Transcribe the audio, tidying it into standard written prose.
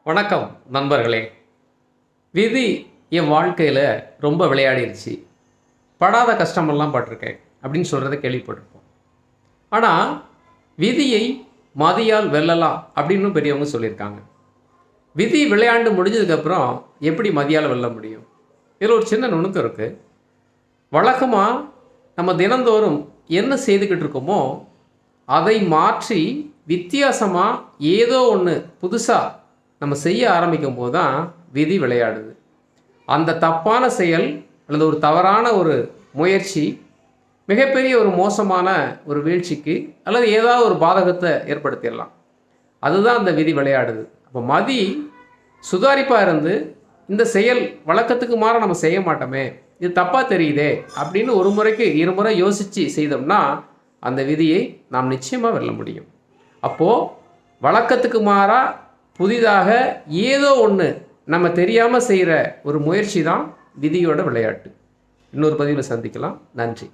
வணக்கம் நண்பர்களே. விதி என் வாழ்க்கையில் ரொம்ப விளையாடிருச்சு, படாத கஷ்டமெல்லாம் பட்டிருக்கேன் அப்படின்னு சொல்கிறத கேள்விப்பட்டிருப்போம். ஆனால் விதியை மதியால் வெல்லலாம் அப்படின்னு பெரியவங்க சொல்லியிருக்காங்க. விதி விளையாண்டு முடிஞ்சதுக்கப்புறம் எப்படி மதியால் வெல்ல முடியும்? இதில் ஒரு சின்ன நுணுக்கம் இருக்குது. வழக்கமாக நம்ம தினந்தோறும் என்ன செய்துக்கிட்டு இருக்கோமோ அதை மாற்றி வித்தியாசமாக ஏதோ ஒன்று புதுசாக நம்ம செய்ய ஆரம்பிக்கும் போது தான் விதி விளையாடுது. அந்த தப்பான செயல் அல்லது ஒரு தவறான ஒரு முயற்சி மிகப்பெரிய ஒரு மோசமான ஒரு வீழ்ச்சிக்கு அல்லது ஏதாவது ஒரு பாதகத்தை ஏற்படுத்திடலாம். அதுதான் அந்த விதி விளையாடுது. அப்போ மதி சுதாரிப்பாக இருந்து இந்த செயல் வழக்கத்துக்கு மாற நம்ம செய்ய மாட்டோமே, இது தப்பாக தெரியுதே அப்படின்னு ஒரு முறைக்கு இருமுறை யோசித்து செய்தோம்னா அந்த விதியை நாம் நிச்சயமாக வெல்ல முடியும். அப்போது வழக்கத்துக்கு மாறாக புதிதாக ஏதோ ஒன்று நம்ம தெரியாமல் செய்கிற ஒரு முயற்சி தான் விதியோட விளையாட்டு. இன்னொரு பதிவில் சந்திக்கலாம். நன்றி.